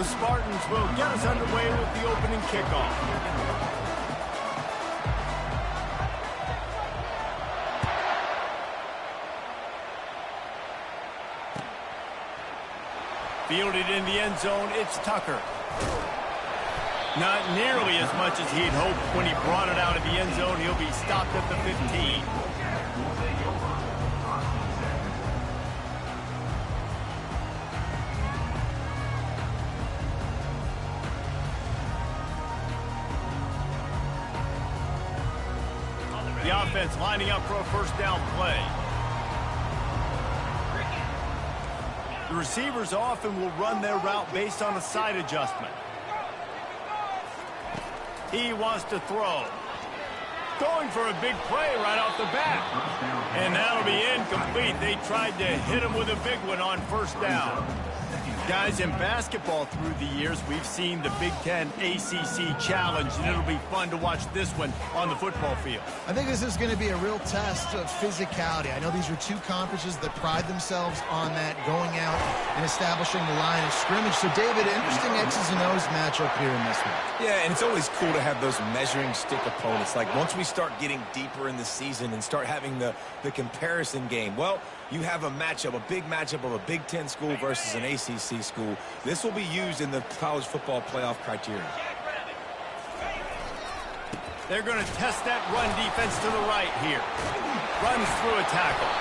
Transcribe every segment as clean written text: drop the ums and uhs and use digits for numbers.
The Spartans will get us underway with the opening kickoff. Fielded in the end zone, it's Tucker. Not nearly as much as he'd hoped when he brought it out of the end zone. He'll be stopped at the 15. The offense lining up for a first down play. The receivers often will run their route based on a side adjustment. He wants to throw. Going for a big play right off the bat. And that'll be incomplete. They tried to hit him with a big one on first down. Guys, in basketball through the years, we've seen the Big Ten ACC Challenge, and it'll be fun to watch this one on the football field. I think this is going to be a real test of physicality. I know these are two conferences that pride themselves on that, going out and establishing the line of scrimmage. So, David, interesting X's and O's matchup here in this one. Yeah, and it's always cool to have those measuring stick opponents. Like, once we start getting deeper in the season and start having the comparison game, well, you have a matchup, a big matchup of a Big Ten school versus an ACC school. This will be used in the college football playoff criteria. They're going to test that run defense to the right here. Runs through a tackle.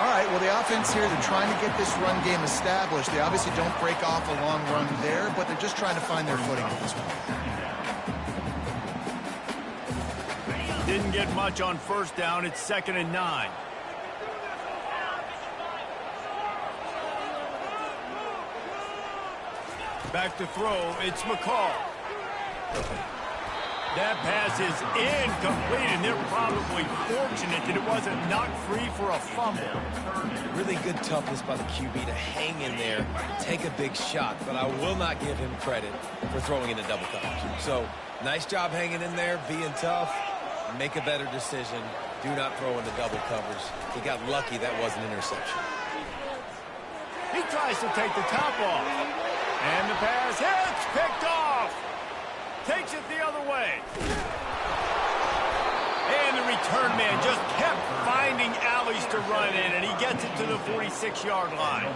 All right, well, the offense here, they're trying to get this run game established. They obviously don't break off a long run there, but they're just trying to find their footing in this one. Didn't get much on first down. It's 2nd and 9. Back to throw, it's McCall. That pass is incomplete, and they're probably fortunate that it wasn't knocked free for a fumble. Really good toughness by the QB to hang in there, take a big shot, but I will not give him credit for throwing into double coverage. So, nice job hanging in there, being tough, make a better decision. Do not throw into double coverage. He got lucky that was an interception. He tries to take the top off. And the pass hits, picked off. Takes it the other way. And the return man just kept finding alleys to run in, and he gets it to the 46-yard line.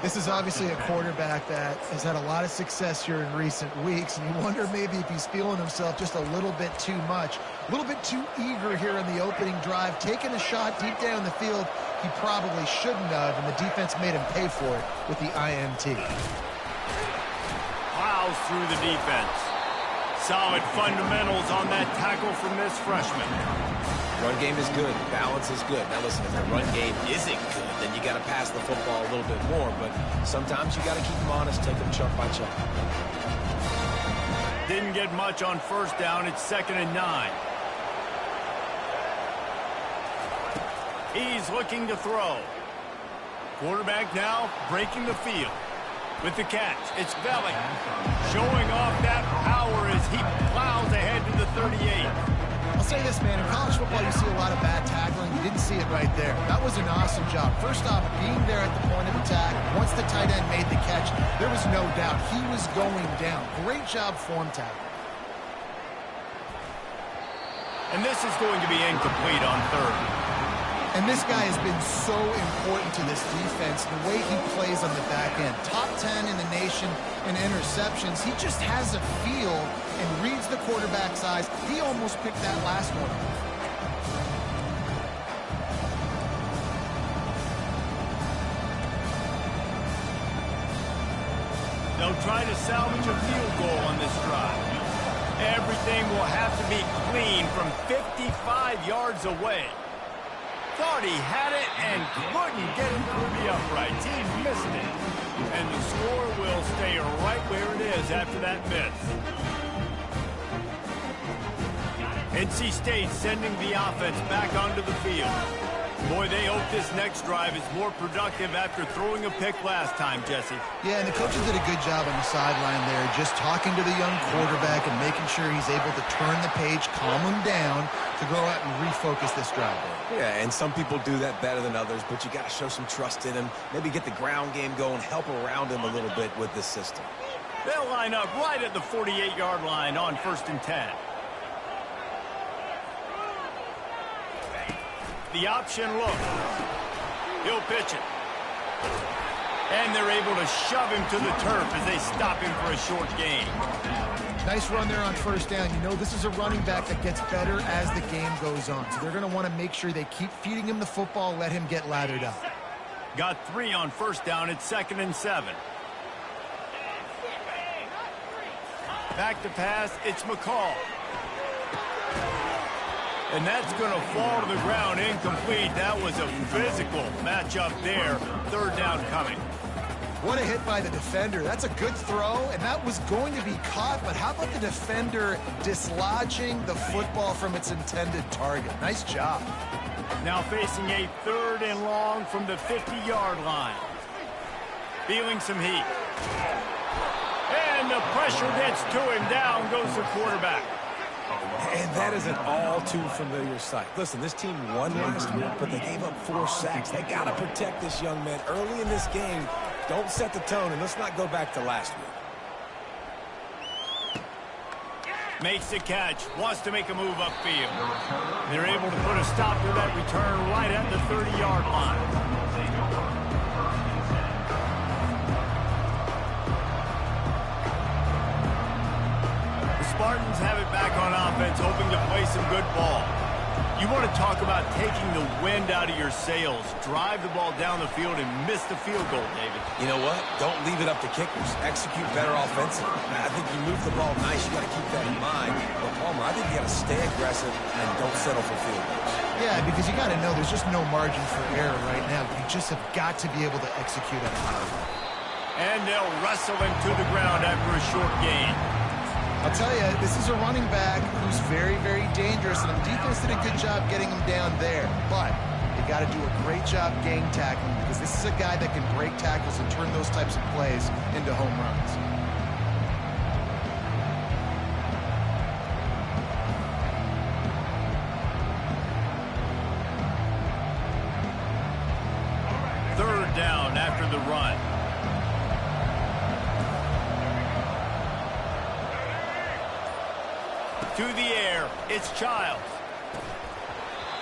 This is obviously a quarterback that has had a lot of success here in recent weeks, and you wonder maybe if he's feeling himself just a little bit too much, a little bit too eager here in the opening drive, taking a shot deep down the field he probably shouldn't have, and the defense made him pay for it with the INT. Plows through the defense. Solid fundamentals on that tackle from this freshman. Run game is good. Balance is good. Now listen, if the run game isn't good, then you got to pass the football a little bit more. But sometimes you got to keep them honest, take them chunk by chunk. Didn't get much on first down. It's 2nd and 9. He's looking to throw. Quarterback now breaking the field. With the catch, it's Velling. Showing off that power as he plows ahead to the 38. I'll say this, man. In college football, you see a lot of bad tackling. You didn't see it right there. That was an awesome job. First off, being there at the point of attack. Once the tight end made the catch, there was no doubt he was going down. Great job form tackle. And this is going to be incomplete on 3rd. And this guy has been so important to this defense, the way he plays on the back end. Top 10 in the nation in interceptions. He just has a feel and reads the quarterback's eyes. He almost picked that last one. They'll try to salvage a field goal on this drive. Everything will have to be clean from 55 yards away. Thought he had it and couldn't get it through the uprights. He missed it. And the score will stay right where it is after that miss. NC State sending the offense back onto the field. Boy, they hope this next drive is more productive after throwing a pick last time, Jesse. Yeah, and the coaches did a good job on the sideline there, just talking to the young quarterback and making sure he's able to turn the page, calm him down to go out and refocus this drive. Yeah, and some people do that better than others, but you got to show some trust in him, maybe get the ground game going, help around him a little bit with this system. They'll line up right at the 48-yard line on 1st and 10. The option look. He'll pitch it. And they're able to shove him to the turf as they stop him for a short gain. Nice run there on 1st down. You know, this is a running back that gets better as the game goes on. So they're going to want to make sure they keep feeding him the football, let him get lathered up. Got 3 on 1st down. It's 2nd and 7. Back to pass. It's McCall. And that's going to fall to the ground incomplete. That was a physical matchup there. 3rd down coming. What a hit by the defender. That's a good throw, and that was going to be caught, but how about the defender dislodging the football from its intended target? Nice job. Now facing a 3rd and long from the 50-yard line. Feeling some heat. And the pressure gets to him. Down goes the quarterback. And that is an all-too-familiar sight. Listen, this team won last week, but they gave up 4 sacks. They got to protect this young man early in this game. Don't set the tone, and let's not go back to last week. Makes the catch. Wants to make a move upfield. They're able to put a stop to that return right at the 30-yard line. Spartans have it back on offense, hoping to play some good ball. You want to talk about taking the wind out of your sails. Drive the ball down the field and miss the field goal, David. You know what? Don't leave it up to kickers. Execute better offensively. I think you move the ball nice. You got to keep that in mind. But Palmer, I think you got to stay aggressive and don't settle for field goals. Yeah, because you got to know there's just no margin for error right now. You just have got to be able to execute at a high level. And they'll wrestle him to the ground after a short gain. I'll tell you, this is a running back who's very, very dangerous, and the defense did a good job getting him down there. But you got to do a great job gang tackling, because this is a guy that can break tackles and turn those types of plays into home runs. Third down after the run. To the air, it's Childs.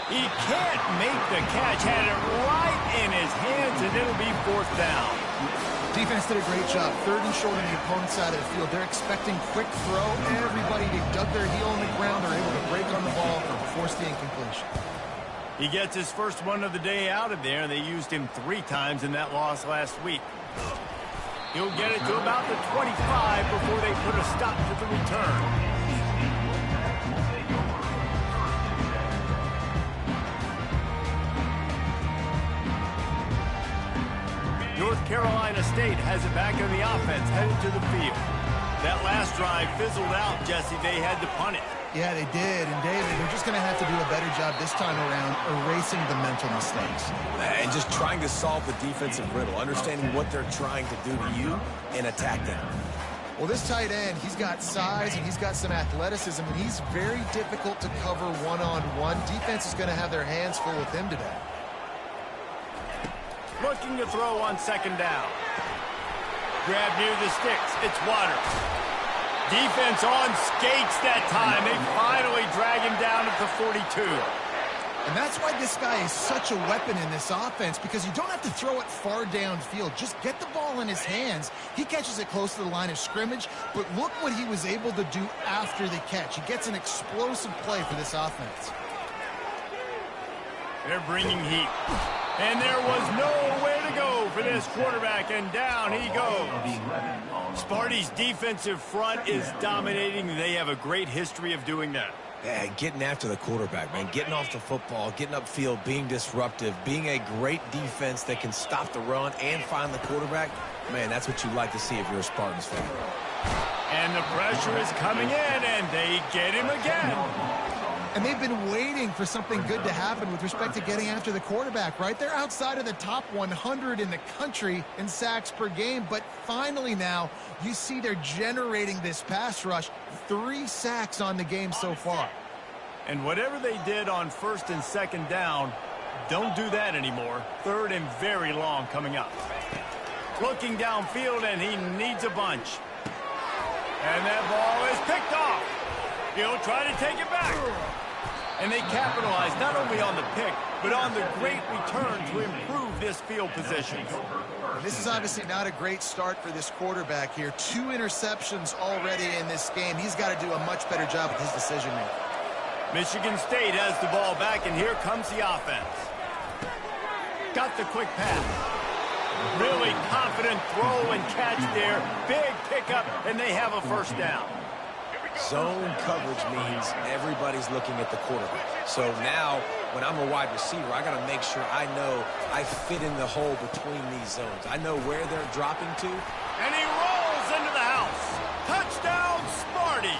He can't make the catch. Had it right in his hands, and it'll be 4th down. Defense did a great job. 3rd and short on the opponent's side of the field. They're expecting quick throw. Everybody, they dug their heel on the ground. They're able to break on the ball and force the incompletion. He gets his first one of the day out of there. They used him 3 times in that loss last week. He'll get it to about the 25 before they put a stop to the return. North Carolina State has it back on the offense, headed to the field. That last drive fizzled out, Jesse. They had to punt it. Yeah, they did. And, David, they're just going to have to do a better job this time around erasing the mental mistakes. And just trying to solve the defensive riddle, understanding what they're trying to do to you and attack them. Well, this tight end, he's got size and he's got some athleticism, and he's very difficult to cover one-on-one. Defense is going to have their hands full with him today. Looking to throw on 2nd down. Grab near the sticks. It's Waters. Defense on skates that time. They finally drag him down at the 42. And that's why this guy is such a weapon in this offense, because you don't have to throw it far downfield. Just get the ball in his hands. He catches it close to the line of scrimmage, but look what he was able to do after the catch. He gets an explosive play for this offense. They're bringing heat. And there was nowhere to go for this quarterback, and down he goes. Sparty's defensive front is dominating. They have a great history of doing that. Yeah, getting after the quarterback, man. Getting off the football, getting upfield, being disruptive, being a great defense that can stop the run and find the quarterback. Man, that's what you like to see if you're a Spartans fan. And the pressure is coming in, and they get him again. And they've been waiting for something good to happen with respect to getting after the quarterback, right? They're outside of the top 100 in the country in sacks per game, but finally now you see they're generating this pass rush. 3 sacks on the game so far. And whatever they did on first and second down, don't do that anymore. Third and very long coming up. Looking downfield, and he needs a bunch. And that ball is picked off. He'll try to take it back. And they capitalize not only on the pick, but on the great return to improve this field position. This is obviously not a great start for this quarterback here. 2 interceptions already in this game. He's got to do a much better job with his decision-making. Michigan State has the ball back, and here comes the offense. Got the quick pass. Really confident throw and catch there. Big pickup, and they have a first down. Zone coverage means everybody's looking at the quarterback. So now, when I'm a wide receiver, I got to make sure I know I fit in the hole between these zones. I know where they're dropping to. And he rolls into the house. Touchdown, Sparty.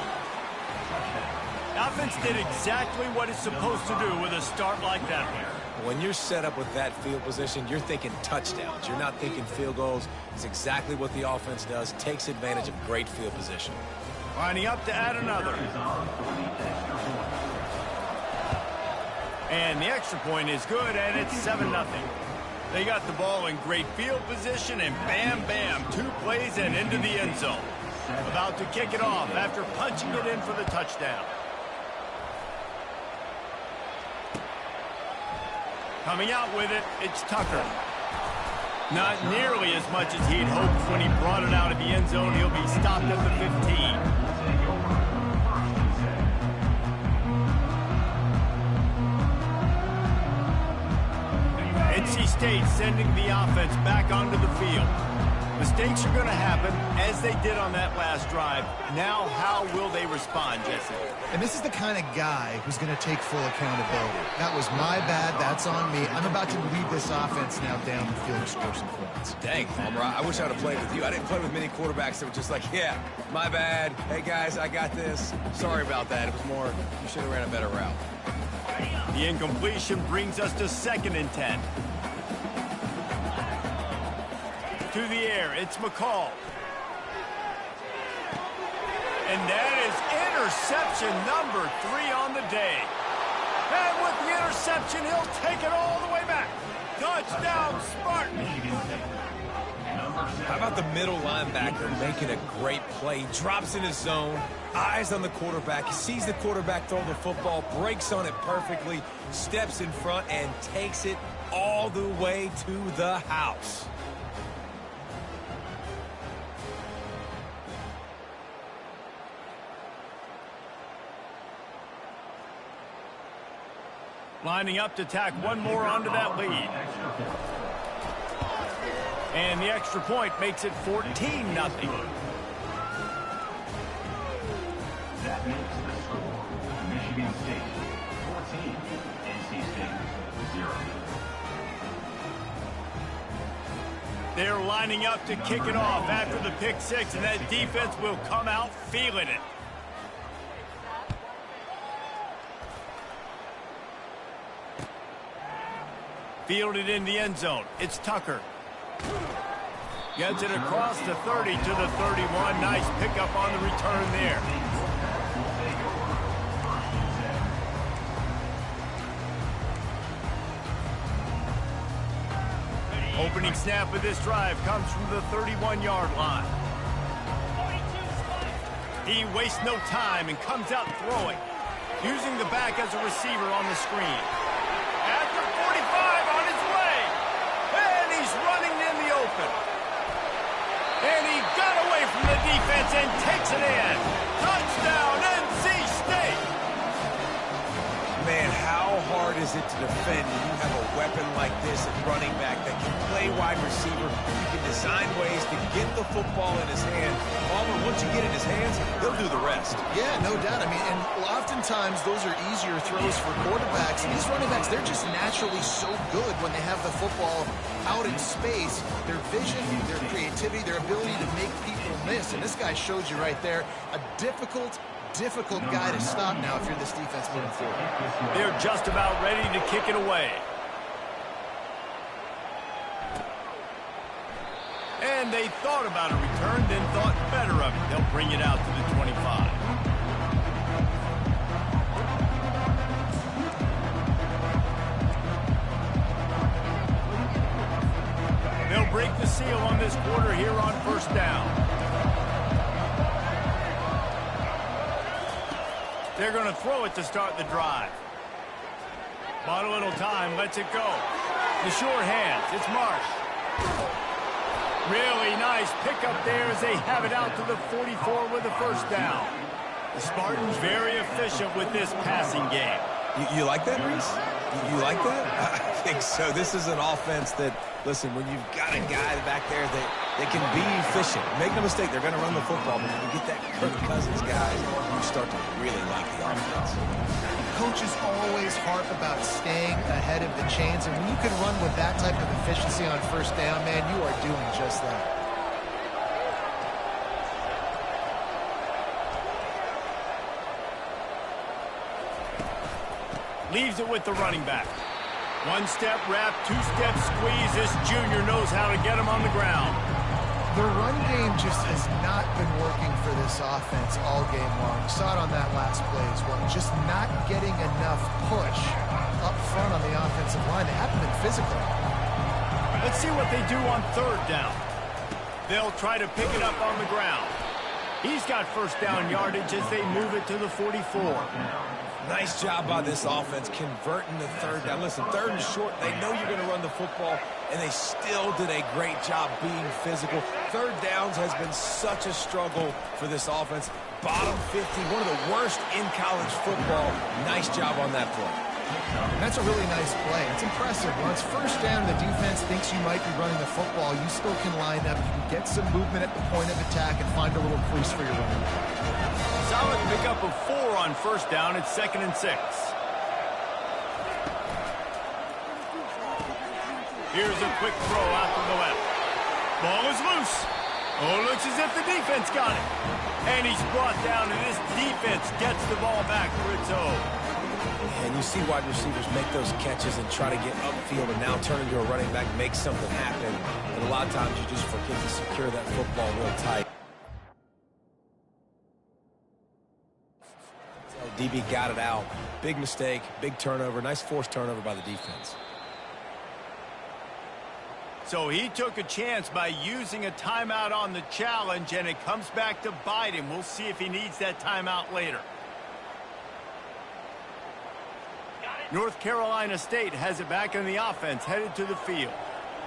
The offense did exactly what it's supposed to do with a start like that one. When you're set up with that field position, you're thinking touchdowns. You're not thinking field goals. It's exactly what the offense does. Takes advantage of great field position. Lining up to add another. And the extra point is good, and it's 7-0. They got the ball in great field position, and bam, bam, 2 plays and into the end zone. About to kick it off after punching it in for the touchdown. Coming out with it, it's Tucker. Not nearly as much as he'd hoped when he brought it out of the end zone. He'll be stopped at the 15. NC State sending the offense back onto the field. Mistakes are going to happen, as they did on that last drive. Now, how will they respond, Jesse? And this is the kind of guy who's going to take full accountability. That was my bad. That's on me. I'm about to lead this offense now down the field and score some points. Dang, Palmer, I wish I would have played with you. I didn't play with many quarterbacks that were just like, yeah, my bad. Hey, guys, I got this. Sorry about that. It was more, you should have ran a better route. The incompletion brings us to 2nd and 10. To the air, it's McCall. And that is interception number 3 on the day. And with the interception, he'll take it all the way back. Touchdown, Spartans. How about the middle linebacker making a great play? Drops in his zone, eyes on the quarterback. He sees the quarterback throw the football, breaks on it perfectly, steps in front, and takes it all the way to the house. Lining up to tack one more onto that lead. And the extra point makes it 14-0. That makes the score Michigan State 14, NC State 0. They're lining up to kick it off after the pick 6, and that defense will come out feeling it. Fielded in the end zone. It's Tucker. Gets it across the 30 to the 31. Nice pickup on the return there. Opening snap of this drive comes from the 31-yard line. He wastes no time and comes out throwing, using the back as a receiver on the screen. After 45 on his way, and he's running in the open. And he got away from the defense and takes it in. Touchdown, NC State. Man, how hard is it to defend when you have a weapon like this at running back that can play wide receiver? You can design ways to get the football in his hand. Palmer, once you get it in his hands, he'll do the rest. Yeah, no doubt. I mean, and oftentimes those are easier throws for quarterbacks. And these running backs, they're just naturally so good when they have the football out in space. Their vision, their creativity, their ability to make people miss. And this guy showed you right there a difficult, difficult guy to stop now if you're this defense moving forward. They're just about ready to kick it away. And they thought about a return, then thought better of it. They'll bring it out to the 25. They'll break the seal on this quarter here on first down. They're going to throw it to start the drive. Bought a little time, lets it go. The short hands, it's Marsh. Really nice pickup there as they have it out to the 44 with a first down. The Spartans very efficient with this passing game. You like that, Reese? You like that? I think so. This is an offense that, listen, when you've got a guy back there that can be efficient. Make no mistake, they're going to run the football, but when you get that Kirk Cousins guy, you start to really like the offense. Coaches always harp about staying ahead of the chains, and when you can run with that type of efficiency on first down, man, you are doing just that. Leaves it with the running back. One-step wrap, two-step squeeze. This junior knows how to get him on the ground. The run game just has not been working for this offense all game long. You saw it on that last play as well. Just not getting enough push up front on the offensive line. They haven't been physical. Let's see what they do on third down. They'll try to pick it up on the ground. He's got first down yardage as they move it to the 44. Nice job by this offense converting the third down. Listen, third and short, they know you're going to run the football, and they still did a great job being physical. Third downs has been such a struggle for this offense. Bottom 50, one of the worst in college football. Nice job on that play. That's a really nice play. It's impressive. When it's first down, the defense thinks you might be running the football. You still can line up. You can get some movement at the point of attack and find a little crease for your running back. Solid pickup of 4 on first down. It's 2nd and 6. Here's a quick throw out to the left. Ball is loose. Oh, looks as if the defense got it. And he's brought down, and this defense gets the ball back for its own. And you see wide receivers make those catches and try to get upfield and now turn into a running back, make something happen. But a lot of times you just forget to secure that football real tight. So DB got it out. Big mistake, big turnover, nice forced turnover by the defense. So he took a chance by using a timeout on the challenge, and it comes back to bite him. We'll see if he needs that timeout later. North Carolina State has it back in the offense, headed to the field.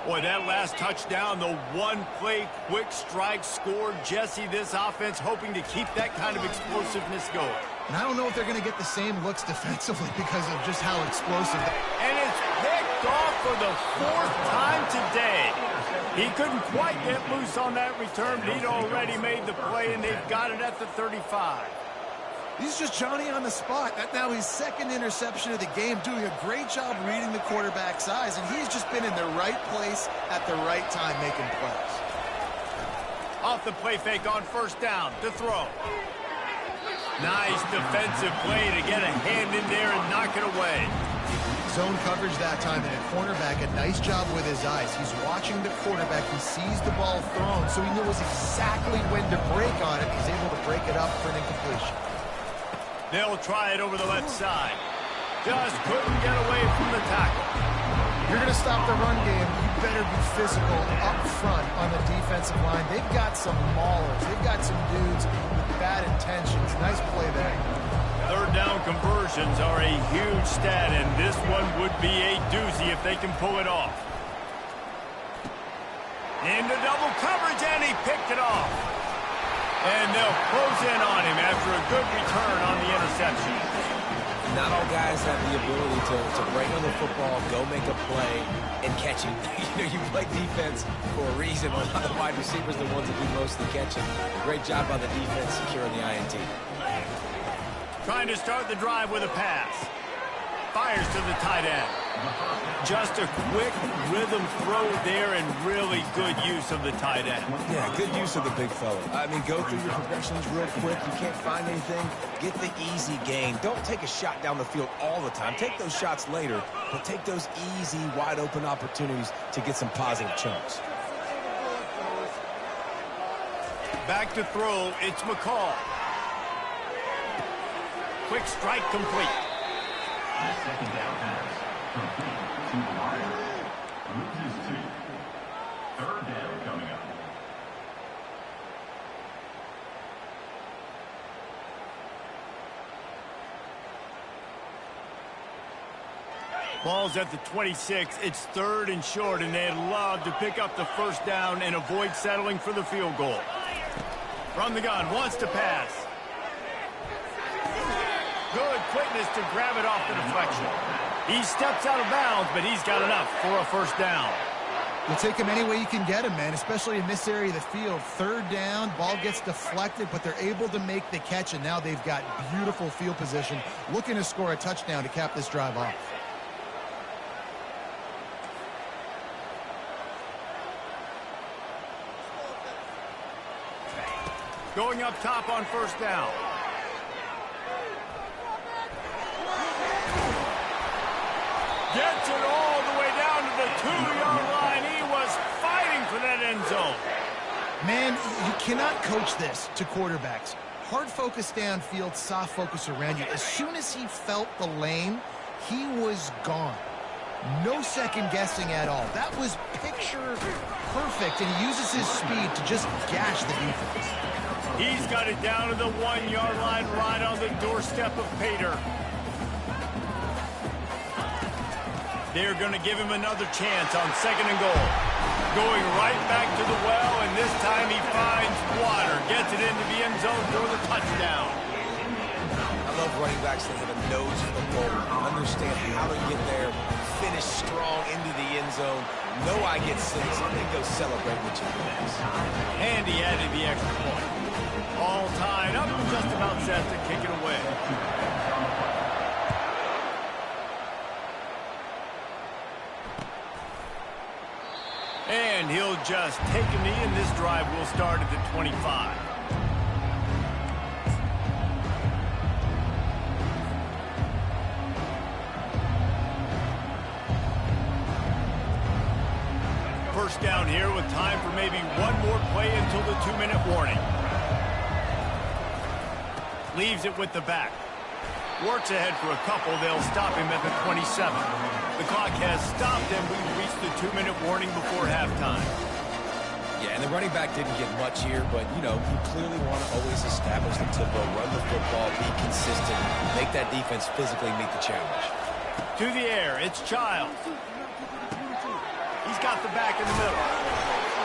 Boy, that last touchdown, the one-play quick strike scored. Jesse, this offense hoping to keep that kind of explosiveness going. And I don't know if they're going to get the same looks defensively because of just how explosive. And it's picked off for the 4th time today. He couldn't quite get loose on that return, but he'd already made the play, and they've got it at the 35. He's just Johnny on the spot. That now his 2nd interception of the game, doing a great job reading the quarterback's eyes, and he's just been in the right place at the right time making plays. Off the play fake on first down to throw. Nice defensive play to get a hand in there and knock it away. Zone coverage that time, and a cornerback, a nice job with his eyes. He's watching the quarterback. He sees the ball thrown, so he knows exactly when to break on it. He's able to break it up for an incompletion. They'll try it over the left side. Just couldn't get away from the tackle. You're going to stop the run game. You better be physical up front on the defensive line. They've got some maulers. They've got some dudes with bad intentions. Nice play there. Third down conversions are a huge stat, and this one would be a doozy if they can pull it off. Into double coverage, and he picked it off. And they'll close in on him after a good return on the interception. Not all guys have the ability to break on the football, go make a play, and catch it. You play defense for a reason. A lot of the wide receivers are the ones that do most of the catching. Great job by the defense securing the INT. Trying to start the drive with a pass. Fires to the tight end. Just a quick rhythm throw there and really good use of the tight end. Yeah, good use of the big fella. I mean, go through your progressions real quick. You can't find anything, get the easy gain. Don't take a shot down the field all the time. Take those shots later, but take those easy, wide-open opportunities to get some positive chunks. Back to throw, it's McCall. Quick strike complete. Second down pass. Complete to the wire. Loses 2. Third down coming up. Ball's at the 26. It's 3rd and short, and they'd love to pick up the first down and avoid settling for the field goal. From the gun, wants to pass. Good quickness to grab it off the deflection. He steps out of bounds, but he's got enough for a first down. You'll take him any way you can get him, man, especially in this area of the field. 3rd down, ball gets deflected, but they're able to make the catch, and now they've got beautiful field position, looking to score a touchdown to cap this drive off. Going up top on first down. Gets it all the way down to the 2-yard line. He was fighting for that end zone. Man, you cannot coach this to quarterbacks. Hard focus downfield, soft focus around you. As soon as he felt the lane, he was gone. No second guessing at all. That was picture perfect, and he uses his speed to just gash the defense. He's got it down to the 1-yard line right on the doorstep of Pater. They're going to give him another chance on 2nd and goal. Going right back to the well, and this time he finds water. Gets it into the end zone for the touchdown. I love running backs that have a nose for the ball, understand how to get there, finish strong into the end zone, know I get 6, and then go celebrate with your friends. And he added the extra point. All tied up and just about set to kick it away. And he'll just take a knee, and this drive will start at the 25. First down here with time for maybe one more play until the 2-minute warning. Leaves it with the back. Works ahead for a couple. They'll stop him at the 27. The clock has stopped, and we've reached the 2-minute warning before halftime. Yeah, and the running back didn't get much here, but, you know, you clearly want to always establish the tempo, run the football, be consistent, make that defense physically meet the challenge. To the air, it's Childs. He's got the back in the middle.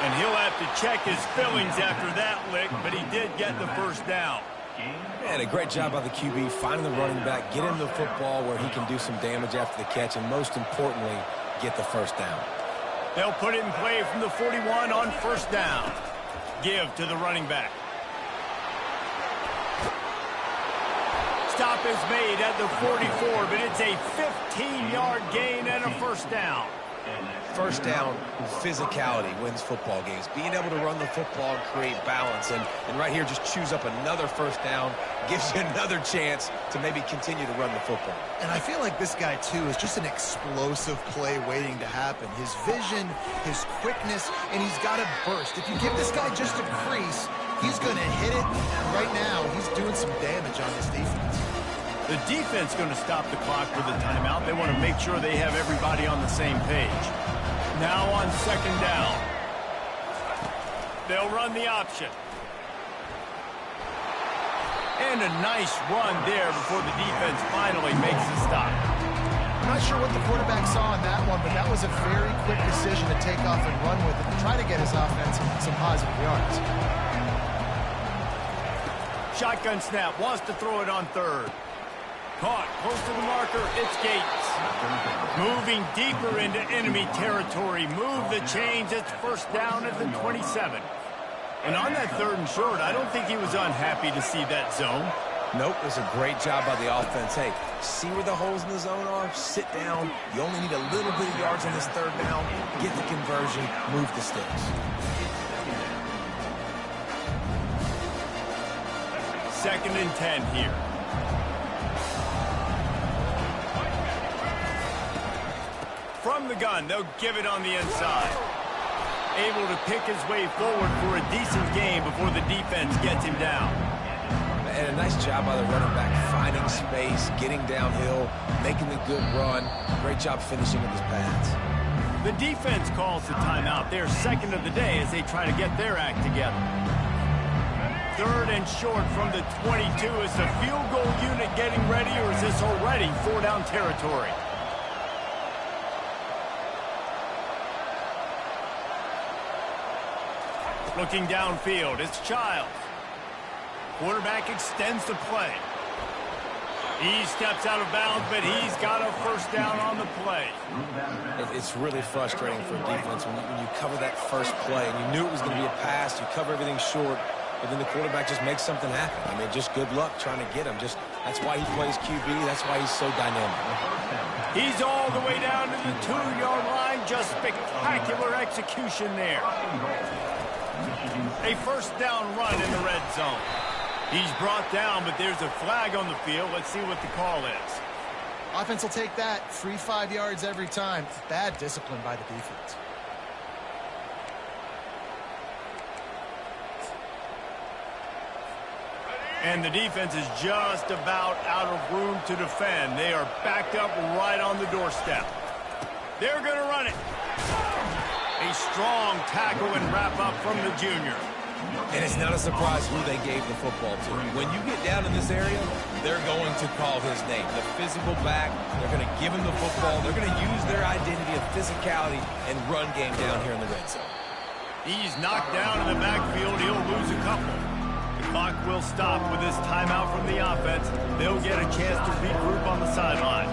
And he'll have to check his fillings after that lick, but he did get the first down. And a great job by the QB, finding the running back, get him the football where he can do some damage after the catch, and most importantly, get the first down. They'll put it in play from the 41 on first down. Give to the running back. Stop is made at the 44, but it's a 15-yard gain and a first down. First down, physicality wins football games. Being able to run the football and create balance. And right here, just choose up another first down, gives you another chance to maybe continue to run the football. And I feel like this guy, too, is just an explosive play waiting to happen. His vision, his quickness, and he's got a burst. If you give this guy just a crease, he's going to hit it. Right now, he's doing some damage on this defense. The defense going to stop the clock with a timeout. They want to make sure they have everybody on the same page. Now on second down. They'll run the option. And a nice run there before the defense finally makes the stop. I'm not sure what the quarterback saw in that one, but that was a very quick decision to take off and run with it and try to get his offense some positive yards. Shotgun snap, wants to throw it on third. Caught, close to the marker, it's Gates. Moving deeper into enemy territory. Move the chains, it's first down at the 27. And on that 3rd and short, I don't think he was unhappy to see that zone. Nope, it was a great job by the offense. Hey, See where the holes in the zone are, sit down. You only need a little bit of yards on this third down. Get the conversion, move the sticks. Second and 10 here. From the gun, they'll give it on the inside. Able to pick his way forward for a decent game before the defense gets him down. And a nice job by the running back, finding space, getting downhill, making the good run. Great job finishing with his pads. The defense calls the timeout. They're second of the day as they try to get their act together. Third and short from the 22. Is the field goal unit getting ready, or is this already 4-down territory? Looking downfield, it's Childs. Quarterback extends the play. He steps out of bounds, but he's got a first down on the play. It's really frustrating for a defense when you cover that first play, and you knew it was going to be a pass. You cover everything short, but then the quarterback just makes something happen. I mean, just good luck trying to get him. That's why he plays QB. That's why he's so dynamic. He's all the way down to the 2-yard line. Just spectacular execution there. A first down run in the red zone. He's brought down, but there's a flag on the field. Let's see what the call is. Offense will take that. Free 5 yards every time. Bad discipline by the defense. And the defense is just about out of room to defend. They are backed up right on the doorstep. They're going to run it. A strong tackle and wrap up from the junior. And it's not a surprise who they gave the football to. When you get down in this area, they're going to call his name. The physical back, they're going to give him the football. They're going to use their identity of physicality and run game down here in the red zone. He's knocked down in the backfield. He'll lose a couple. The clock will stop with this timeout from the offense. They'll get a chance to regroup on the sideline.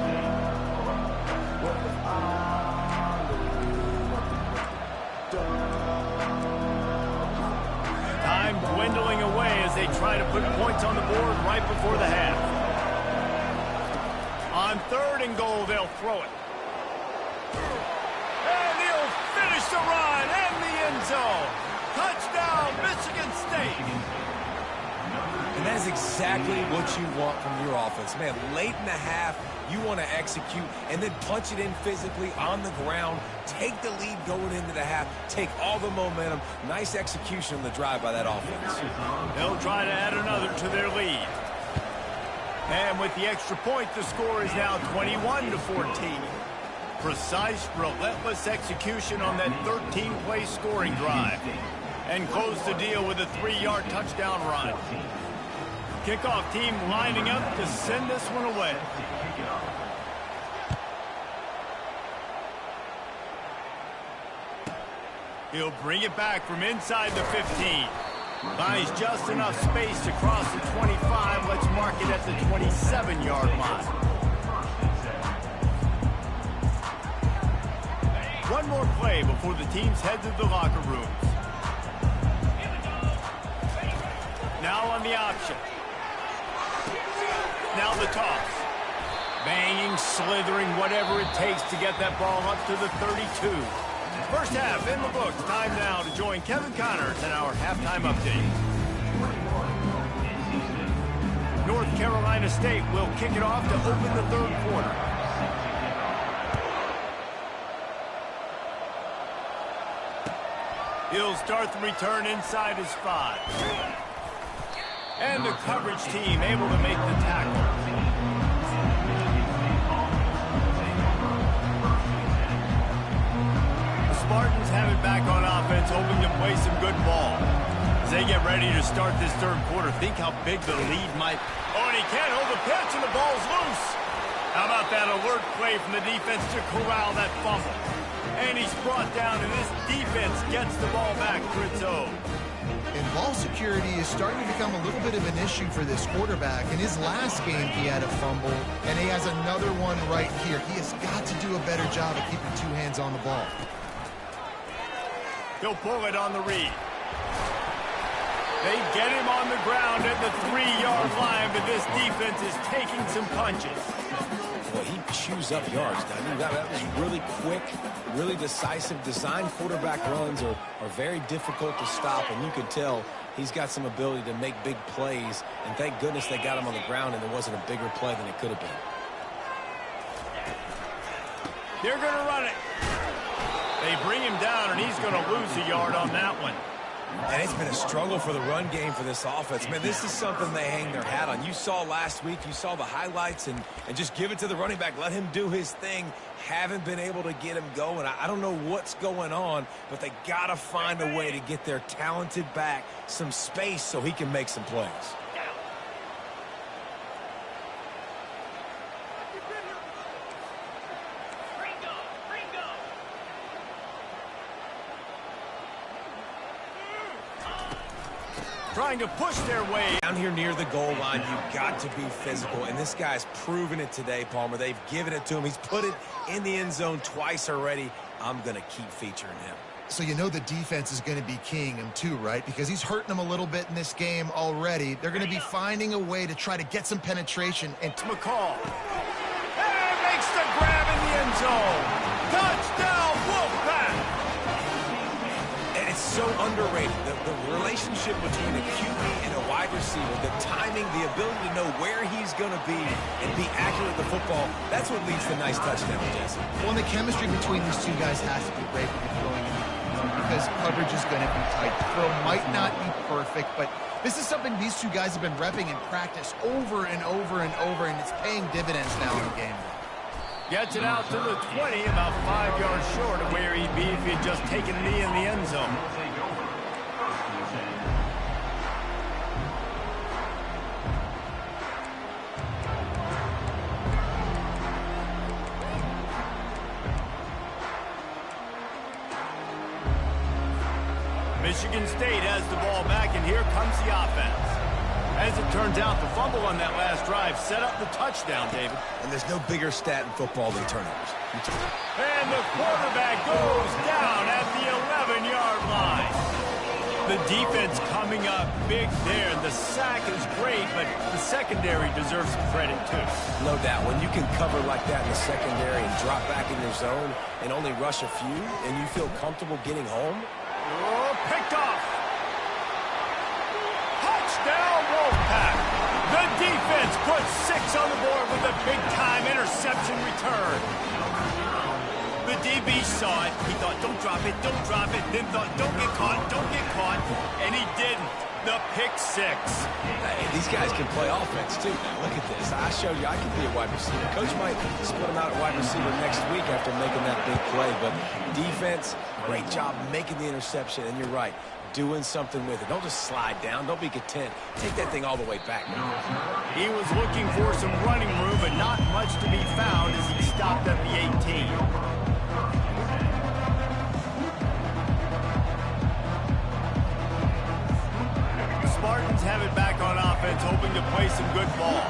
Time dwindling away as they try to put points on the board right before the half. On third and goal, they'll throw it. And he'll finish the run and the end zone. Touchdown, Michigan State. And that is exactly what you want from your offense. Man, late in the half, you want to execute and then punch it in physically on the ground. Take the lead going into the half. Take all the momentum. Nice execution on the drive by that offense. They'll try to add another to their lead. And with the extra point, the score is now 21-14. Precise, relentless execution on that 13-play scoring drive. And close the deal with a 3-yard touchdown run. Kickoff team lining up to send this one away. He'll bring it back from inside the 15. Buys just enough space to cross the 25. Let's mark it at the 27-yard line. One more play before the teams head to the locker rooms. Now on the option. Now the toss. Banging, slithering, whatever it takes to get that ball up to the 32. First half in the books. Time now to join Kevin Connors in our halftime update. North Carolina State will kick it off to open the third quarter. He'll start the return inside his 5. And the coverage team able to make the tackle. The Spartans have it back on offense, hoping to play some good ball. As they get ready to start this third quarter, think how big the lead might... Oh, and he can't hold the pitch, and the ball's loose. How about that alert play from the defense to corral that fumble? And he's brought down, and this defense gets the ball back for its own. And ball security is starting to become a little bit of an issue for this quarterback. In his last game, he had a fumble, and he has another one right here. He has got to do a better job of keeping 2 hands on the ball. He'll pull it on the read. They get him on the ground at the 3-yard line, but this defense is taking some punches. Well, he chews up yards. Now, that was really quick, really decisive. Design quarterback runs are very difficult to stop, and you can tell he's got some ability to make big plays, and thank goodness they got him on the ground and there wasn't a bigger play than it could have been. They're going to run it. They bring him down, and he's going to lose a yard on that one. And it's been a struggle for the run game for this offense. Man, this is something they hang their hat on. You saw last week, you saw the highlights, and just give it to the running back. Let him do his thing. Haven't been able to get him going. I don't know what's going on, but they got to find a way to get their talented back some space so he can make some plays. Trying to push their way. Down here near the goal line, you've got to be physical, and this guy's proven it today, Palmer. They've given it to him. He's put it in the end zone twice already. I'm going to keep featuring him. So you know the defense is going to be keying him too, right? Because he's hurting them a little bit in this game already. They're going to be finding a way to try to get some penetration. And McCall. And makes the grab in the end zone. Touchdown, Wolfpack! And it's so underrated. The relationship between a QB and a wide receiver, the timing, the ability to know where he's going to be and be accurate with the football, that's what leads to nice touchdowns, Jesse. Well, the chemistry between these two guys has to be great when you're throwing in, because coverage is going to be tight. The throw might not be perfect, but this is something these two guys have been repping in practice over and over and over, and it's paying dividends now in the game. Gets it out to the 20, about 5 yards short of where he'd be if he had just taken a knee in the end zone. Michigan State has the ball back, and here comes the offense. As it turns out, the fumble on that last drive set up the touchdown, David. And there's no bigger stat in football than turnovers. And the quarterback goes down at the 11-yard line. The defense coming up big there. The sack is great, but the secondary deserves some credit, too. No doubt. When you can cover like that in the secondary and drop back in your zone and only rush a few, and you feel comfortable getting home. Oh, picked off. Touchdown, Wolfpack. The defense puts 6 on the board with a big-time interception return. The DB saw it. He thought, don't drop it, don't drop it. Then thought, don't get caught, and he didn't. The pick 6. Hey, these guys can play offense, too. Now, look at this. I showed you I can be a wide receiver. Coach might split him out at wide receiver next week after making that big play. But defense, great job making the interception. And you're right, doing something with it. Don't just slide down. Don't be content. Take that thing all the way back. He was looking for some running room, but not much to be found as he stopped at the 18. Spartans have it back on offense, hoping to play some good ball.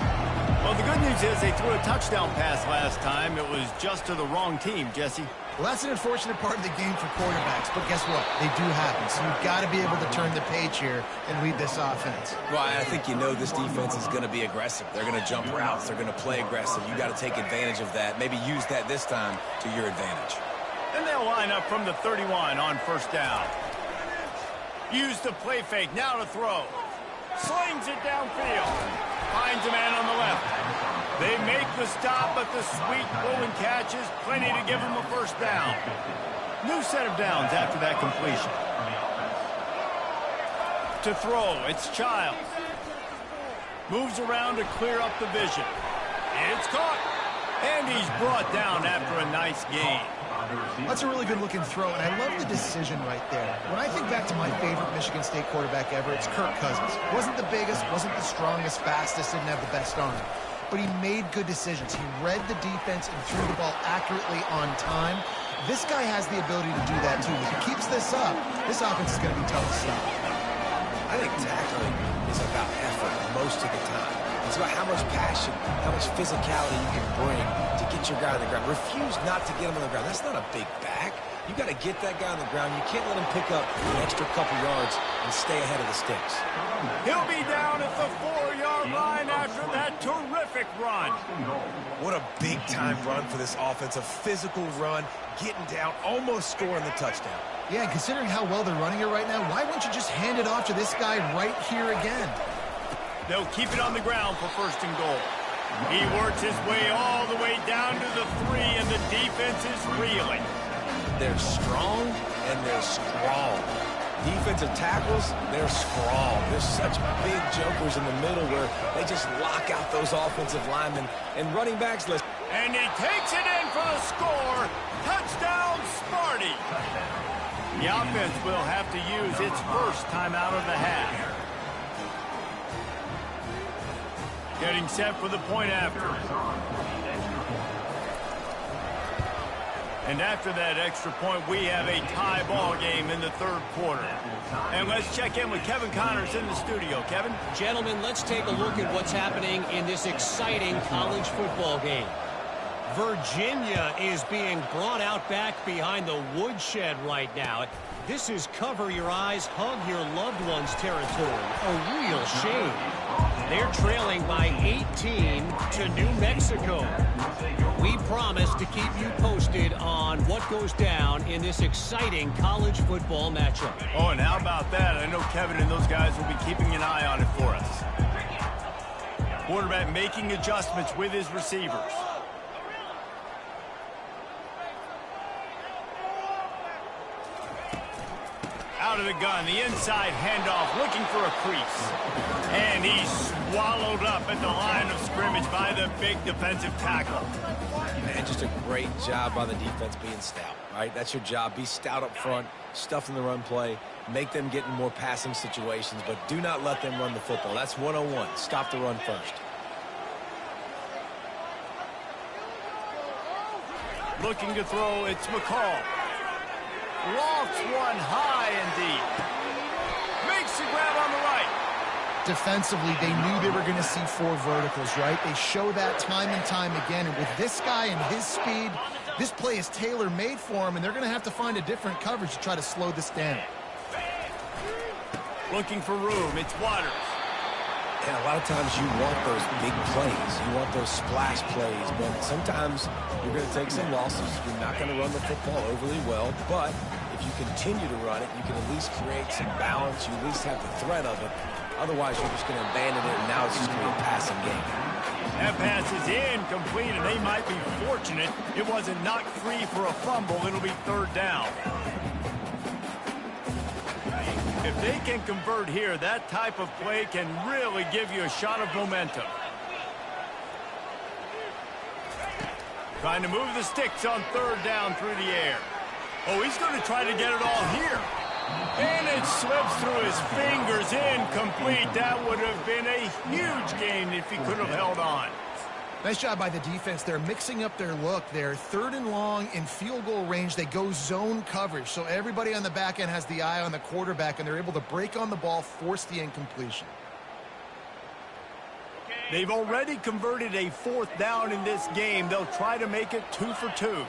Well, the good news is they threw a touchdown pass last time. It was just to the wrong team, Jesse. Well, that's an unfortunate part of the game for quarterbacks, but guess what? They do happen. So you've got to be able to turn the page here and lead this offense. Well, I think you know this defense is going to be aggressive. They're going to jump routes. They're going to play aggressive. You got to take advantage of that. Maybe use that this time to your advantage. And they'll line up from the 31 on first down. Use the play fake, now to throw. Slings it downfield. Finds a man on the left. They make the stop, but the sweet pulling catch is plenty to give them a first down. New set of downs after that completion. To throw, it's Childs. Moves around to clear up the vision. It's caught. And he's brought down after a nice gain. That's a really good-looking throw, and I love the decision right there. When I think back to my favorite Michigan State quarterback ever, it's Kirk Cousins. Wasn't the biggest, wasn't the strongest, fastest, didn't have the best arm. But he made good decisions. He read the defense and threw the ball accurately on time. This guy has the ability to do that, too. If he keeps this up, this offense is going to be tough to stop. I think tackling is about effort most of the time. It's about how much passion, how much physicality you can bring to get your guy on the ground. Refuse not to get him on the ground. That's not a big back. You got to get that guy on the ground. You can't let him pick up an extra couple yards and stay ahead of the sticks. He'll be down at the 4-yard line after that terrific run. What a big-time run for this offense. A physical run, getting down, almost scoring the touchdown. Yeah, and considering how well they're running it right now, why wouldn't you just hand it off to this guy right here again? They'll keep it on the ground for 1st and goal. He works his way all the way down to the 3, and the defense is reeling. They're strong, and they're strong. Defensive tackles, they're strong. There's such big jokers in the middle where they just lock out those offensive linemen. And running backs, listen. And he takes it in for the score. Touchdown, Sparty. The offense will have to use its first timeout of the half. Getting set for the point after. And after that extra point, we have a tie ball game in the 3rd quarter. And let's check in with Kevin Connors in the studio. Kevin? Gentlemen, let's take a look at what's happening in this exciting college football game. Virginia is being brought out back behind the woodshed right now. This is cover your eyes, hug your loved ones territory. A real shame. They're trailing by 18 to New Mexico. We promise to keep you posted on what goes down in this exciting college football matchup. Oh, and how about that? I know Kevin and those guys will be keeping an eye on it for us. Quarterback making adjustments with his receivers. Out of the gun, the inside handoff, looking for a crease. And he's swallowed up at the line of scrimmage by the big defensive tackle. Man, just a great job by the defense being stout, right? That's your job. Be stout up front, stuff in the run play, make them get in more passing situations, but do not let them run the football. That's 101. Stop the run first. Looking to throw, it's McCall. Lofts one high and deep. Makes the grab on the right. Defensively, they knew they were going to see 4 verticals, right? They show that time and time again. And with this guy and his speed, this play is tailor-made for him, and they're going to have to find a different coverage to try to slow this down. Looking for room. It's Waters. And a lot of times you want those big plays. You want those splash plays. But sometimes you're going to take some losses. You're not going to run the football overly well. But if you continue to run it, you can at least create some balance. You at least have the threat of it. Otherwise, you're just going to abandon it, and now it's just going to be a passing game. That pass is incomplete, and they might be fortunate it wasn't knocked free for a fumble. It'll be 3rd down. If they can convert here, that type of play can really give you a shot of momentum. Trying to move the sticks on 3rd down through the air. Oh, he's going to try to get it all here. And it slips through his fingers, incomplete. That would have been a huge gain if he could have held on. Nice job by the defense. They're mixing up their look. They're 3rd and long in field goal range. They go zone coverage. So everybody on the back end has the eye on the quarterback, and they're able to break on the ball, force the incompletion. They've already converted a 4th down in this game. They'll try to make it 2 for 2.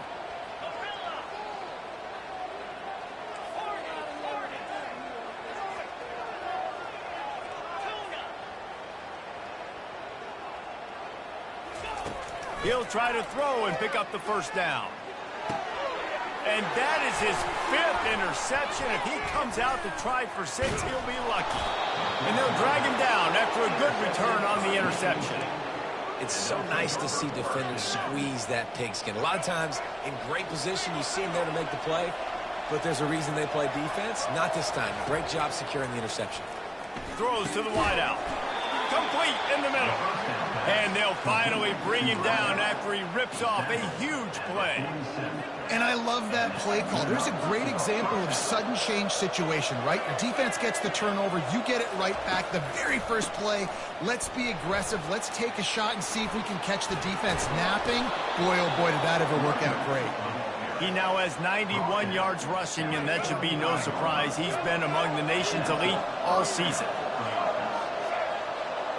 He'll try to throw and pick up the 1st down. And that is his 5th interception. If he comes out to try for 6, he'll be lucky. And they'll drag him down after a good return on the interception. It's so nice to see defenders squeeze that pigskin. A lot of times, in great position, you see him there to make the play, but there's a reason they play defense. Not this time. Great job securing the interception. Throws to the wideout. Complete in the middle. And they'll finally bring him down after he rips off a huge play. And I love that play call. There's a great example of sudden change situation, right? Your defense gets the turnover. You get it right back. The very first play, let's be aggressive. Let's take a shot and see if we can catch the defense napping. Boy, oh boy, did that ever work out great. He now has 91 yards rushing, and that should be no surprise. He's been among the nation's elite all season.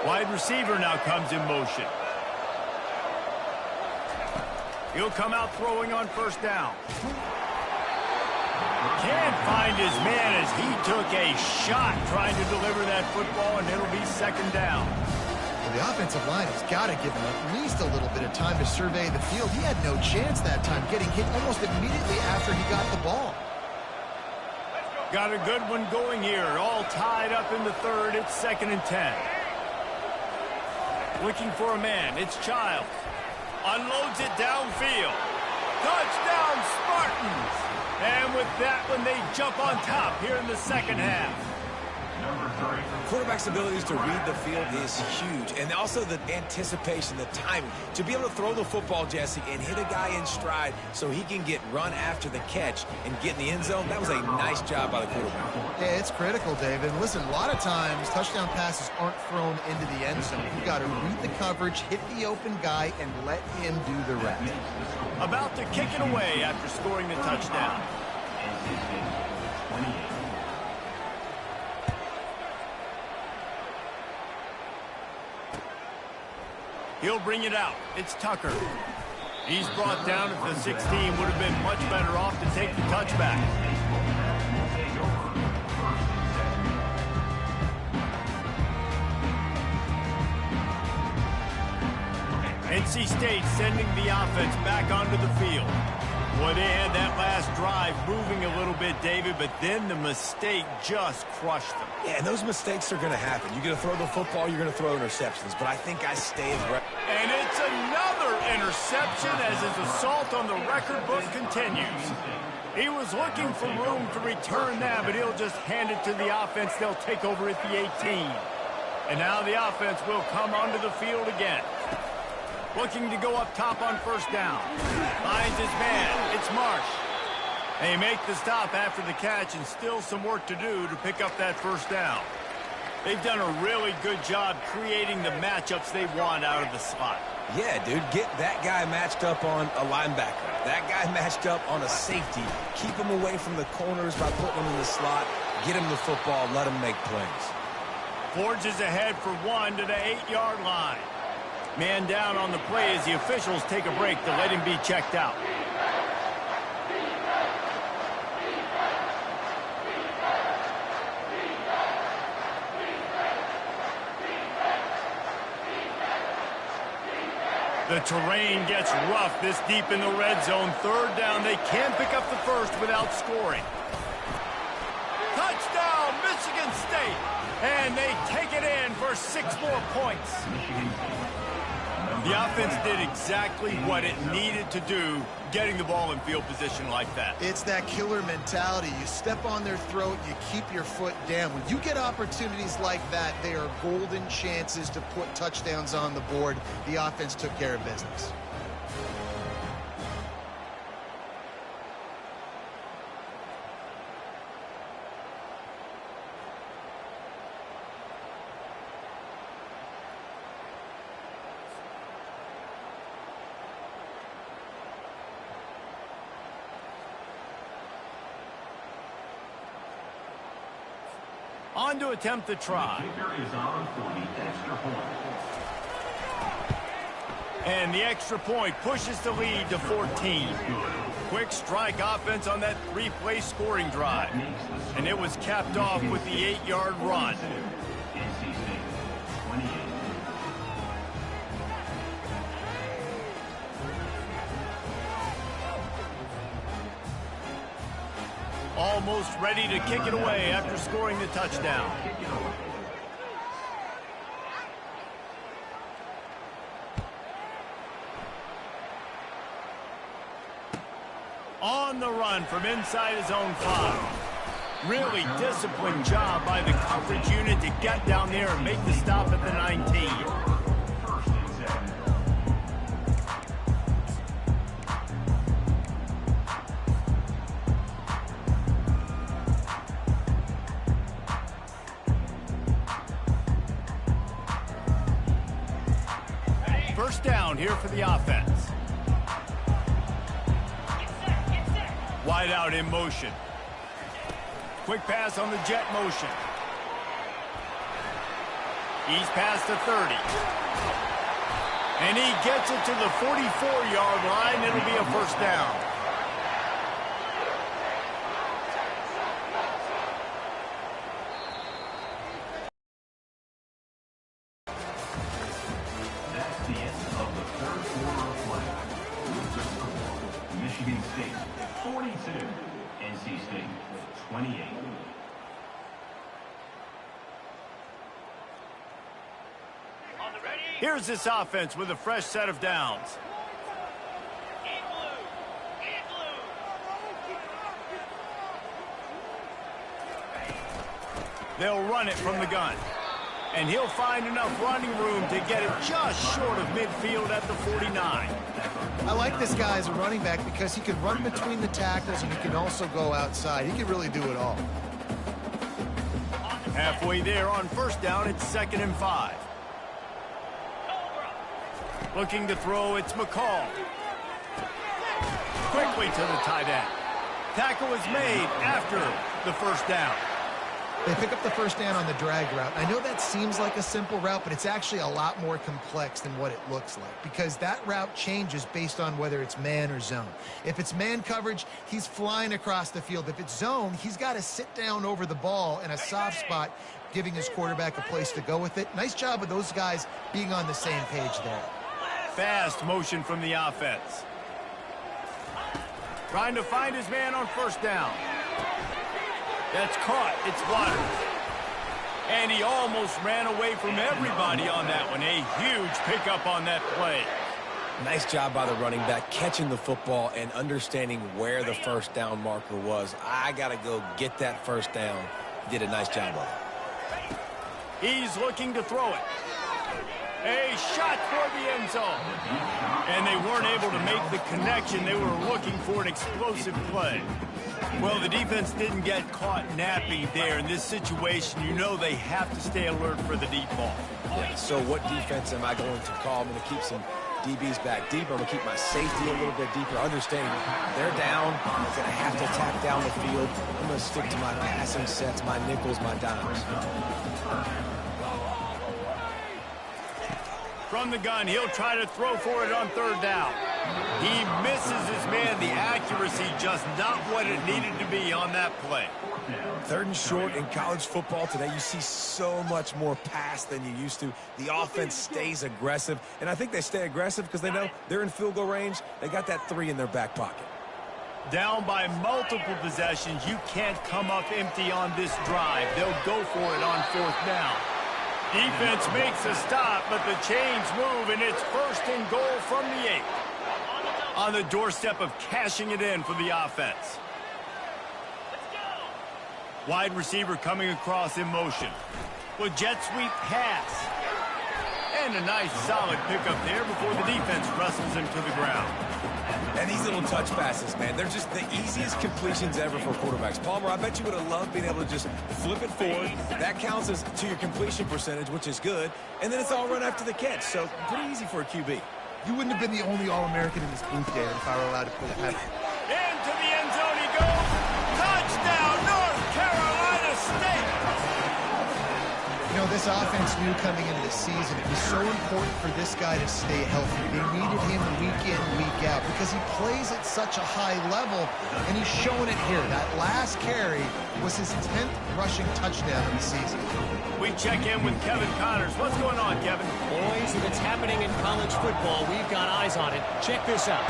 Wide receiver now comes in motion. He'll come out throwing on 1st down. Can't find his man as he took a shot trying to deliver that football, and it'll be second down. Well, the offensive line has got to give him at least a little bit of time to survey the field. He had no chance that time, getting hit almost immediately after he got the ball. Got a good one going here. All tied up in the third. It's 2nd and 10. Looking for a man. It's Childs. Unloads it downfield. Touchdown, Spartans! And with that one, they jump on top here in the second half. Quarterback's abilities to read the field is huge. And also the anticipation, the timing. To be able to throw the football, Jesse, and hit a guy in stride so he can get run after the catch and get in the end zone, that was a nice job by the quarterback. Yeah, it's critical, David. Listen, a lot of times touchdown passes aren't thrown into the end zone. You've got to read the coverage, hit the open guy, and let him do the rest. About to kick it away after scoring the touchdown. He'll bring it out. It's Tucker. He's brought down at the 16. Would have been much better off to take the touchback. NC State sending the offense back onto the field. Boy, they had that last drive moving a little bit, David, but then the mistake just crushed them. Yeah, and those mistakes are going to happen. You're going to throw the football, you're going to throw interceptions, but I think I stay right. And it's another interception as his assault on the record book continues. He was looking for room to return that, but he'll just hand it to the offense. They'll take over at the 18. And now the offense will come onto the field again. Looking to go up top on first down. Finds his man. It's Marsh. They make the stop after the catch, and still some work to do to pick up that first down. They've done a really good job creating the matchups they want out of the slot. Yeah, dude, get that guy matched up on a linebacker. That guy matched up on a safety. Keep him away from the corners by putting him in the slot. Get him the football. Let him make plays. Forges ahead for one to the 8-yard line. Man down on the play as the officials take a break to let him be checked out. The terrain gets rough this deep in the red zone. Third down, they can pick up the first without scoring. Touchdown, Michigan State! And they take it in for 6 more points. The offense did exactly what it needed to do, getting the ball in field position like that. It's that killer mentality. You step on their throat, you keep your foot down. When you get opportunities like that, they are golden chances to put touchdowns on the board. The offense took care of business. On to attempt the try. And the extra point pushes the lead to 14. Quick strike offense on that 3-play scoring drive. And it was capped off with the 8-yard run. Almost ready to kick it away after scoring the touchdown. On the run from inside his own 5. Really disciplined job by the coverage unit to get down there and make the stop at the 19. First down here for the offense. Wide out in motion. Quick pass on the jet motion. He's past the 30. And he gets it to the 44-yard line. It'll be a first down. Michigan State 42, NC State 28. Here's this offense with a fresh set of downs. They'll run it from the gun. And he'll find enough running room to get it just short of midfield at the 49. I like this guy as a running back because he can run between the tackles and he can also go outside. He can really do it all. Halfway there on first down, it's 2nd and 5. Looking to throw, it's McCall. Quickly to the tight end. Tackle is made after the first down. They pick up the first down on the drag route. I know that seems like a simple route, but it's actually a lot more complex than what it looks like because that route changes based on whether it's man or zone. If it's man coverage, he's flying across the field. If it's zone, he's got to sit down over the ball in a soft spot, giving his quarterback a place to go with it. Nice job of those guys being on the same page there. Fast motion from the offense. Trying to find his man on first down. That's caught. It's Waters. And he almost ran away from everybody on that one. A huge pickup on that play. Nice job by the running back, catching the football and understanding where the first down marker was. I got to go get that first down. Did a nice job of it. He's looking to throw it. A shot for the end zone. And they weren't able to make the connection. They were looking for an explosive play. Well, the defense didn't get caught napping there. In this situation, you know they have to stay alert for the deep ball. Yeah, so what defense am I going to call? I'm going to keep some DBs back deeper. I'm going to keep my safety a little bit deeper, understanding they're down. I'm going to have to attack down the field. I'm going to stick to my passing sets, my nickels, my dimes. From the gun, he'll try to throw for it on third down. He misses his man. The accuracy just not what it needed to be on that play. 3rd and short in college football today. You see so much more pass than you used to. The offense stays aggressive, and I think they stay aggressive because they know they're in field goal range. They got that 3 in their back pocket. Down by multiple possessions, you can't come up empty on this drive. They'll go for it on 4th down. Defense makes a stop, but the chains move, and it's 1st and goal from the 8. On the doorstep of cashing it in for the offense. Wide receiver coming across in motion. Well, jet sweep pass. And a nice solid pickup there before the defense wrestles him to the ground. And these little touch passes, man, they're just the easiest completions ever for quarterbacks. Palmer, I bet you would have loved being able to just flip it forward. That counts as to your completion percentage, which is good. And then it's all run after the catch, so pretty easy for a QB. You wouldn't have been the only All-American in this booth, Dan, if I were allowed to put it that way. Into the end zone he goes. Touchdown, North Carolina State. You know, this offense knew coming into the season it was so important for this guy to stay healthy. They needed him week in, week out because he plays at such a high level, and he's showing it here. That last carry was his 10th rushing touchdown of the season. We check in with Kevin Connors. What's going on, Kevin? Boys, if it's happening in college football, we've got eyes on it. Check this out.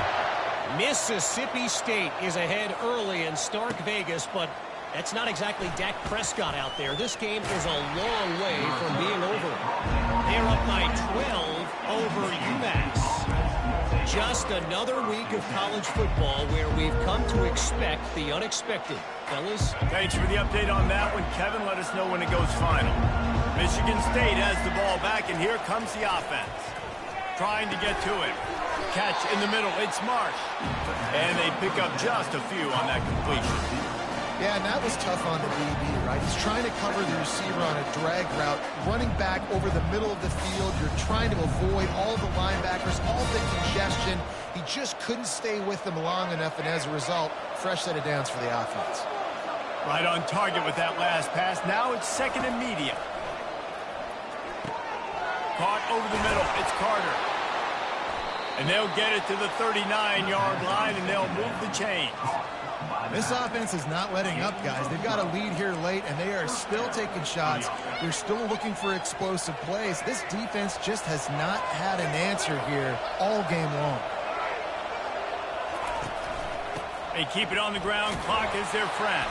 Mississippi State is ahead early in Stark Vegas, but that's not exactly Dak Prescott out there. This game is a long way from being over. They're up by 12 over UMass. Just another week of college football where we've come to expect the unexpected. Fellas? Thanks for the update on that one, Kevin. Let us know when it goes final. Michigan State has the ball back, and here comes the offense. Trying to get to it. Catch in the middle. It's Marsh. And they pick up just a few on that completion. Yeah, and that was tough on the DB, right? He's trying to cover the receiver on a drag route, running back over the middle of the field. You're trying to avoid all the linebackers, all the congestion. He just couldn't stay with them long enough, and as a result, fresh set of downs for the offense. Right on target with that last pass. Now it's 2nd and medium. Caught over the middle. It's Carter. And they'll get it to the 39-yard line, and they'll move the chains. This offense is not letting up, guys. They've got a lead here late, and they are still taking shots. They're still looking for explosive plays. This defense just has not had an answer here all game long. They keep it on the ground. Clock is their friend.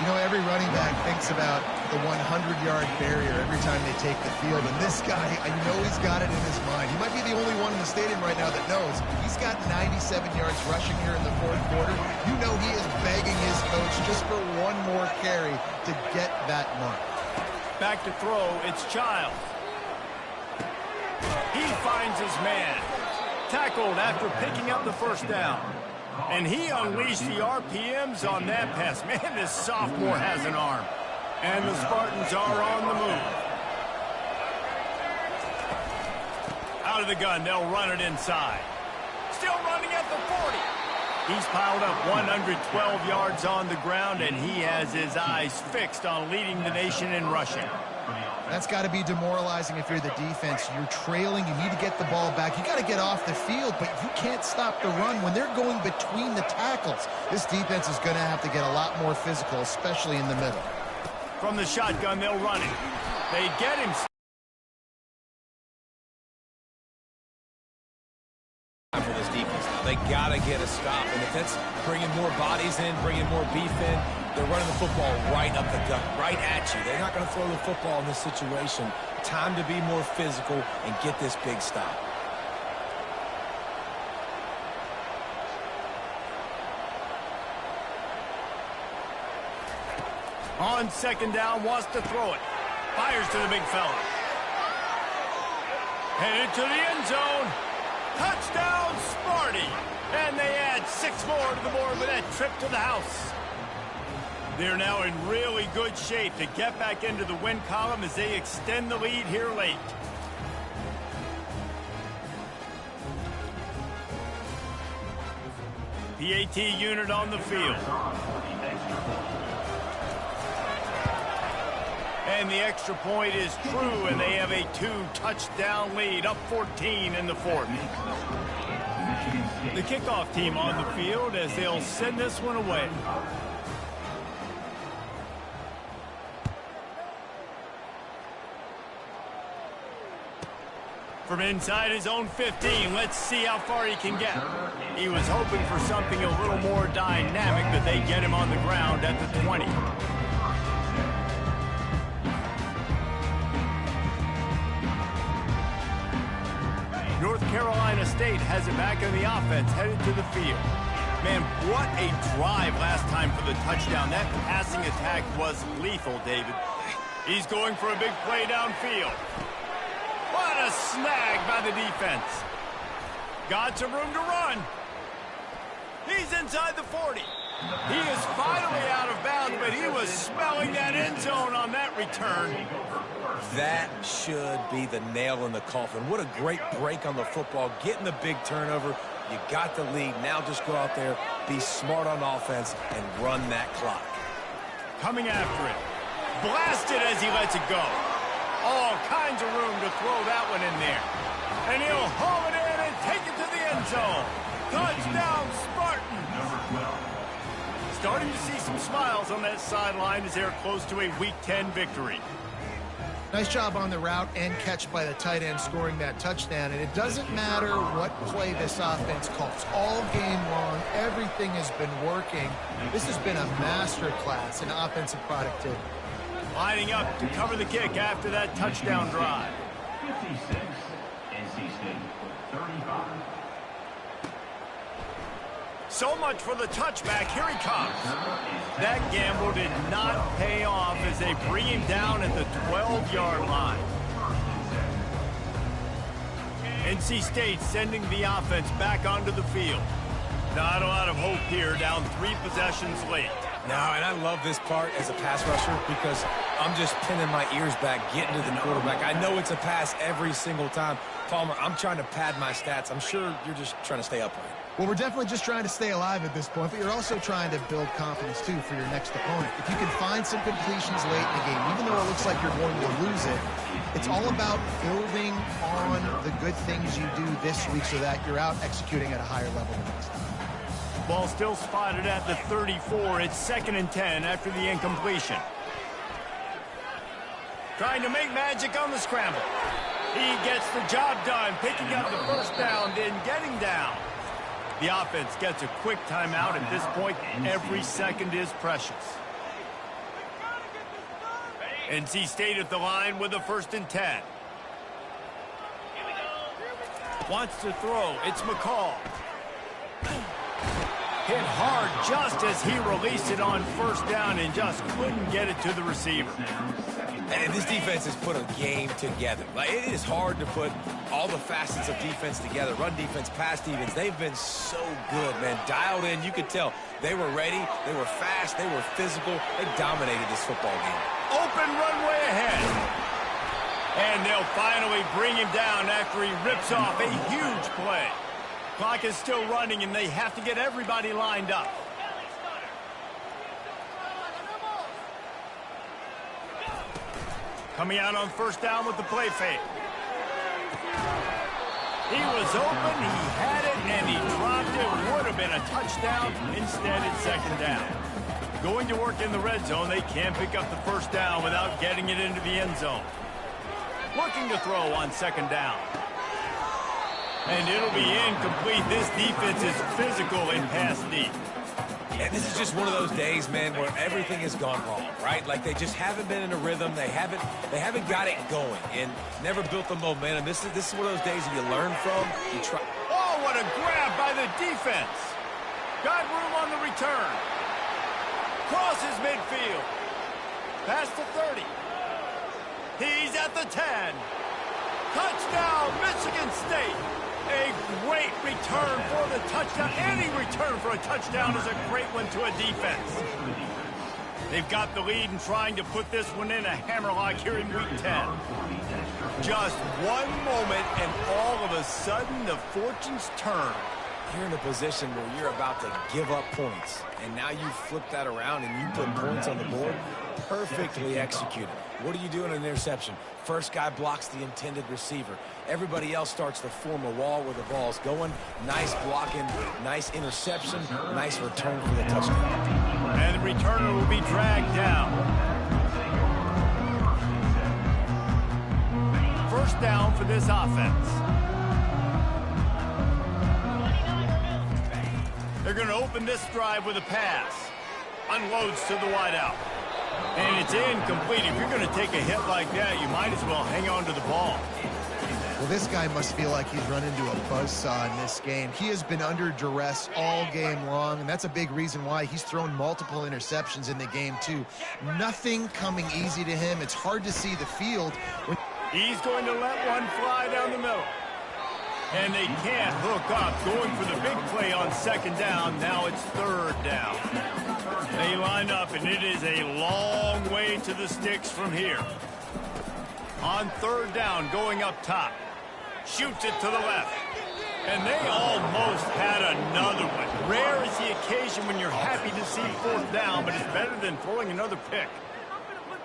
You know, every running back thinks about the 100-yard barrier every time they take the field. And this guy, I know he's got it in his mind. He might be the only one in the stadium right now that knows he's got 97 yards rushing here in the fourth quarter. You know he is begging his coach just for one more carry to get that mark. Back to throw, it's Childs. He finds his man. Tackled after picking up the first down. And he unleashed the RPMs on that pass. Man, this sophomore has an arm. And the Spartans are on the move. Out of the gun, they'll run it inside. Still running at the 40. He's piled up 112 yards on the ground, and he has his eyes fixed on leading the nation in rushing. That's got to be demoralizing if you're the defense. You're trailing. You need to get the ball back. You got to get off the field, but you can't stop the run when they're going between the tackles. This defense is going to have to get a lot more physical, especially in the middle. From the shotgun, they'll run it. They get him. For this defense now, they got to get a stop. And if it's bringing more bodies in, bringing more beef in, they're running the football right up the gut, right at you. They're not going to throw the football in this situation. Time to be more physical and get this big stop. On second down, wants to throw it. Fires to the big fella. Headed to the end zone. Touchdown, Sparty. And they add 6 more to the board with that trip to the house. They're now in really good shape to get back into the win column as they extend the lead here late. PAT unit on the field. And the extra point is true, and they have a 2-touchdown lead, up 14 in the fourth. The kickoff team on the field as they'll send this one away. From inside his own 15, let's see how far he can get. He was hoping for something a little more dynamic, but they get him on the ground at the 20. North Carolina State has it back in the offense, headed to the field. Man, what a drive last time for the touchdown. That passing attack was lethal, David. He's going for a big play downfield. What a snag by the defense. Got some room to run. He's inside the 40. He is finally out of bounds, but he was smelling that end zone on that return. That should be the nail in the coffin. What a great break on the football. Getting the big turnover. You got the lead. Now just go out there, be smart on offense, and run that clock. Coming after it. Blasted as he lets it go. All kinds of room to throw that one in there. And he'll haul it in and take it to the end zone. Touchdown, Spartans. Starting to see some smiles on that sideline as they're close to a Week 10 victory. Nice job on the route and catch by the tight end scoring that touchdown. And it doesn't matter what play this offense calls. All game long, everything has been working. This has been a masterclass in offensive productivity. Lining up to cover the kick after that touchdown drive. 56, NC State, 35. So much for the touchback. Here he comes. That gamble did not pay off as they bring him down at the 12-yard line. NC State sending the offense back onto the field. Not a lot of hope here, down 3 possessions late. No, and I love this part as a pass rusher because I'm just pinning my ears back, getting to the quarterback. I know it's a pass every single time. Palmer, I'm trying to pad my stats. I'm sure you're just trying to stay upright. Well, we're definitely just trying to stay alive at this point, but you're also trying to build confidence, too, for your next opponent. If you can find some completions late in the game, even though it looks like you're going to lose it, it's all about building on the good things you do this week so that you're out executing at a higher level the next time. Ball still spotted at the 34. It's 2nd and 10 after the incompletion. Trying to make magic on the scramble. He gets the job done, picking up the first down, then getting down. The offense gets a quick timeout. At this point, every second is precious. NC State at the line with a 1st and 10. Wants to throw. It's McCall. Hit hard just as he released it on 1st down and just couldn't get it to the receiver. And this defense has put a game together. Like, it is hard to put all the facets of defense together. Run defense, pass defense. They've been so good, man. Dialed in. You could tell they were ready. They were fast. They were physical. They dominated this football game. Open runway ahead. And they'll finally bring him down after he rips off a huge play. Clock is still running, and they have to get everybody lined up. Coming out on 1st down with the play fake. He was open, he had it, and he dropped it. Would have been a touchdown. Instead, it's 2nd down. Going to work in the red zone, they can't pick up the 1st down without getting it into the end zone. Looking to throw on 2nd down. And it'll be incomplete. This defense is physical in pass deep. And this is just one of those days, man, where everything has gone wrong, right? Like, they just haven't been in a rhythm. They haven't got it going and never built the momentum. This is one of those days that you learn from. You try. Oh, what a grab by the defense. Got room on the return. Crosses midfield. Past the 30. He's at the 10. Touchdown, Michigan State. A great return for the touchdown. Any return for a touchdown is a great one to a defense. They've got the lead and trying to put this one in a hammerlock here in week 10. Just one moment and all of a sudden the fortunes turn. You're in a position where you're about to give up points, and now you flip that around and you put points on the board. Perfectly executed. What do you do in an interception? First guy blocks the intended receiver. Everybody else starts to form a wall where the ball's going. Nice blocking, nice interception, nice return for the touchdown. And the returner will be dragged down. 1st down for this offense. They're going to open this drive with a pass. Unloads to the wideout. And it's incomplete. If you're going to take a hit like that, you might as well hang on to the ball. Well, this guy must feel like he's run into a buzzsaw in this game. He has been under duress all game long, and that's a big reason why he's thrown multiple interceptions in the game, too. Nothing coming easy to him. It's hard to see the field. He's going to let one fly down the middle. And they can't hook up. Going for the big play on 2nd down. Now it's 3rd down. They line up, and it is a long way to the sticks from here. On 3rd down, going up top. Shoots it to the left. And they almost had another one. Rare is the occasion when you're happy to see 4th down, but it's better than throwing another pick.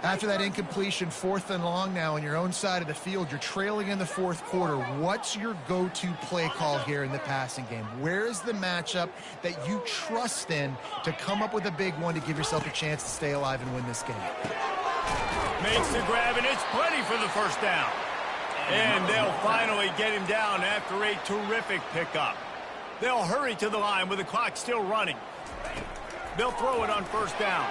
After that incompletion, 4th and long now on your own side of the field, you're trailing in the 4th quarter. What's your go-to play call here in the passing game? Where is the matchup that you trust in to come up with a big one to give yourself a chance to stay alive and win this game? Makes the grab, and it's plenty for the 1st down. And they'll finally get him down after a terrific pickup. They'll hurry to the line with the clock still running. They'll throw it on 1st down.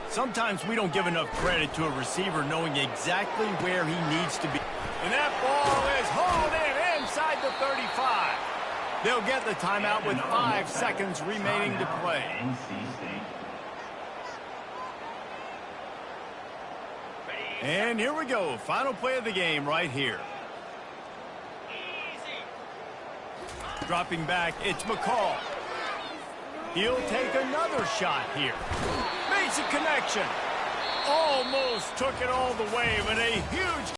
Sometimes we don't give enough credit to a receiver knowing exactly where he needs to be. And that ball is hauled in inside the 35. They'll get the timeout with 5 seconds remaining to play. And here we go. Final play of the game right here. Dropping back, it's McCall. He'll take another shot here. Makes a connection. Almost took it all the way, but a huge